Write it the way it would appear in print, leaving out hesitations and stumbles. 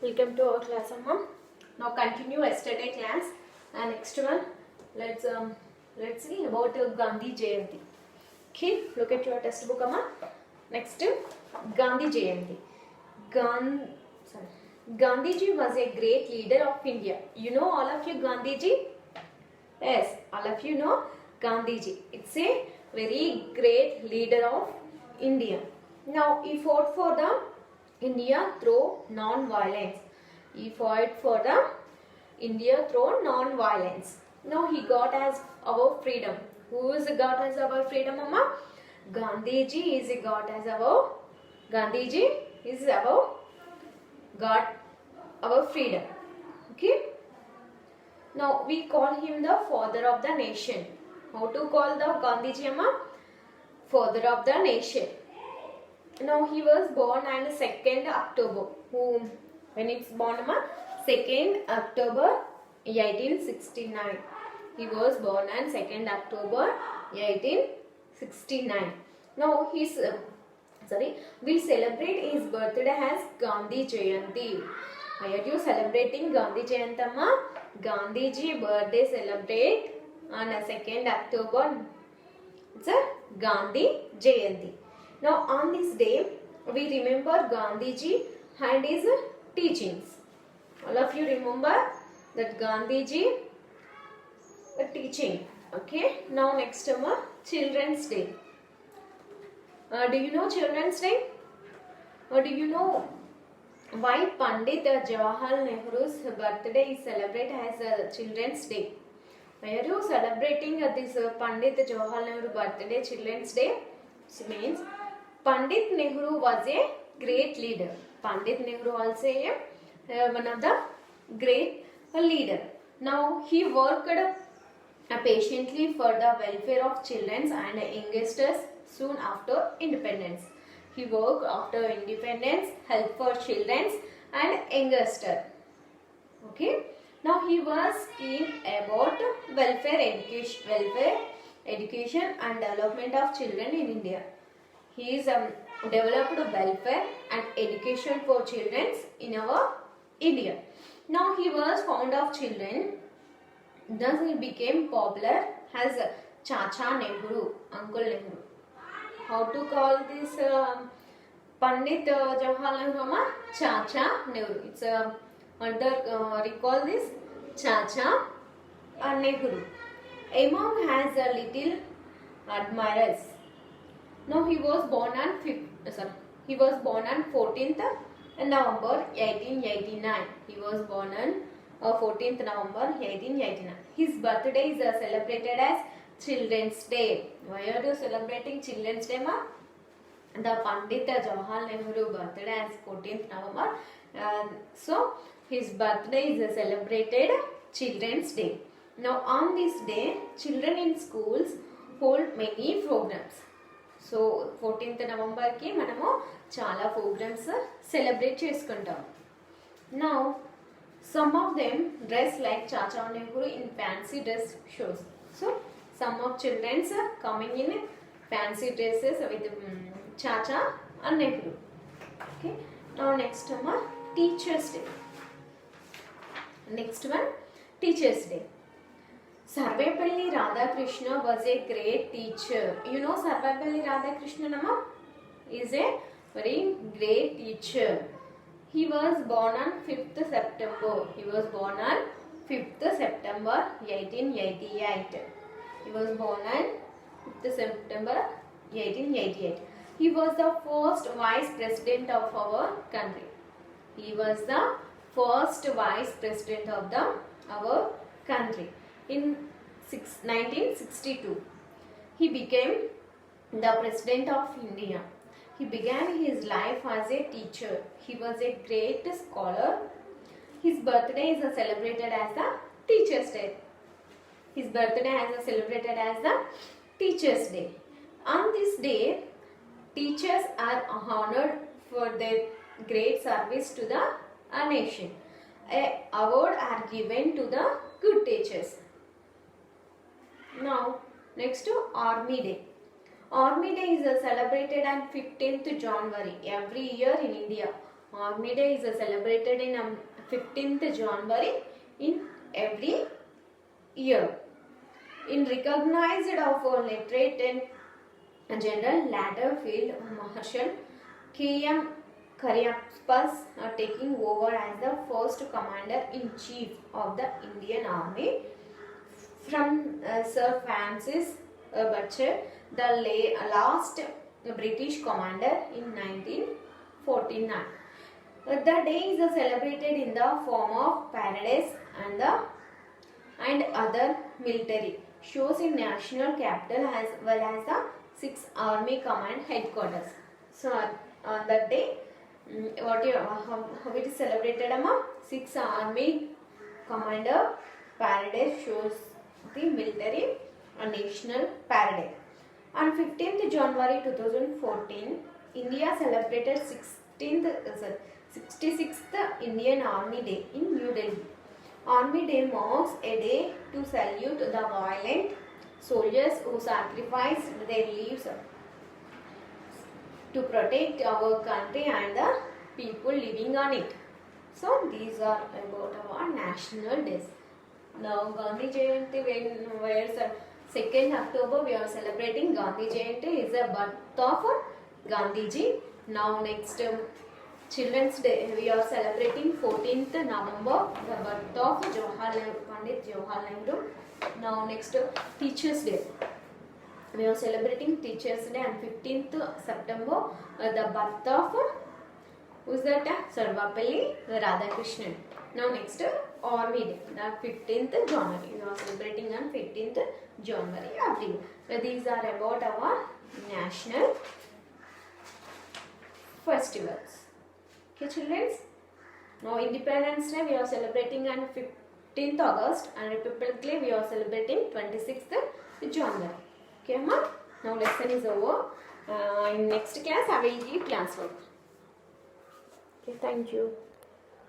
Welcome to our class, Amma. Now continue yesterday class. And next one, let's see about Gandhi Jayanti. Okay, look at your test book, Amma. Next, Gandhi Jayanti. Gandhiji was a great leader of India. You know all of you Gandhiji? Yes, all of you know Gandhiji. It's a very great leader of India. Now he fought for the India through non-violence. He fought for the India through non-violence. Now he got as our freedom. Who is got as our freedom, Mama? Gandhiji is got as our Gandhiji is our got our freedom. Okay. Now we call him the father of the nation. How to call the Gandhiji, Amma? Father of the nation. Now he was born on 2nd October. When it's born, Amma? 2nd October 1869. He was born on 2nd October 1869. Now we celebrate his birthday as Gandhi Jayanti. Why are you celebrating Gandhi Jayanti, Amma? Gandhiji birthday celebrate on 2nd October. It's a Gandhi Jayanti. Now on this day we remember Gandhiji and his teachings. All of you remember that Gandhiji teaching. Okay. Now next Children's Day. Do you know Children's Day? Or do you know why Pandit Jawaharlal Nehru's birthday is celebrated as Children's Day? Why are you celebrating this Pandit Jawaharlal Nehru birthday, Children's Day? It means Pandit Nehru was a great leader. Pandit Nehru also one of the great leader. Now he worked patiently for the welfare of children and youngsters soon after independence. He worked after independence, help for children and youngsters. Okay. Now he was keen about welfare education and development of children in India. He is developed welfare and education for children in our India. Now he was fond of children. Thus he became popular as Chacha Nehru, Uncle Nehru. How to call this Pandit Jawaharlal Nehru? Chacha Nehru. It's recall this Chacha Nehru. Among has a little admirers. Now he was born on 14th November 1889. He was born on 14th November 1889. His birthday is celebrated as Children's Day. Why are you celebrating Children's Day, ma? The Pandit Jawaharlal Nehru birthday as 14th November. So his birthday is celebrated Children's Day. Now on this day, children in schools hold many programs. So 14th November ki manamu chala programs celebrate cheskuntam. Now some of them dress like Chacha Nehru in fancy dress shows. So some of children are coming in fancy dresses with Chacha and Nehru. Okay. Now next one, Teachers Day. Next one, Teachers Day. Sarvepalli Radhakrishna was a great teacher. You know Sarvepalli Radhakrishna Nama is a very great teacher. He was born on 5th September. He was born on 5th September 1888. He was born on 5th September 1888. He was the first vice president of our country. He was the first vice president of our country. In 1962, he became the president of India. He began his life as a teacher. He was a great scholar. His birthday is celebrated as the Teachers' Day. His birthday is celebrated as the Teachers' Day. On this day, teachers are honored for their great service to the nation. Awards are given to the good teachers. Now, next to Army Day. Army Day is celebrated on 15th January every year in India. Army Day is celebrated in 15th January in every year. In recognized of literate and General Latter Field Marshal K.M. Cariappas taking over as the first commander-in-chief of the Indian Army from Sir Francis Butcher, the last British commander in 1949. The day is celebrated in the form of parades and other military shows in national capital as well as the 6th Army Command headquarters. So on that day, how it is celebrated, Amma? 6th Army Commander parade shows the military national parade. On 15th January 2014, India celebrated 66th Indian Army Day in New Delhi. Army Day marks a day to salute the valiant soldiers who sacrificed their lives to protect our country and the people living on it. So these are about our national days. Now Gandhi Jayanti, where's 2nd October we are celebrating Gandhi Jayanti, is a birth of Gandhiji. Now next Children's Day we are celebrating 14th November, the birth of Pandit Jawaharlal Nehru. Now next Teachers Day we are celebrating Teachers Day, and 15th September the birth of who's that? Sarvapalli Radhakrishnan. Now next Army Day, the 15th January we are celebrating on 15th January every year. So these are about our national festivals. Okay children, now Independence Day we are celebrating on 15th August and Republic Day we are celebrating 26th January. Okay ma? Now lesson is over. In next class I will give class work. Okay, thank you.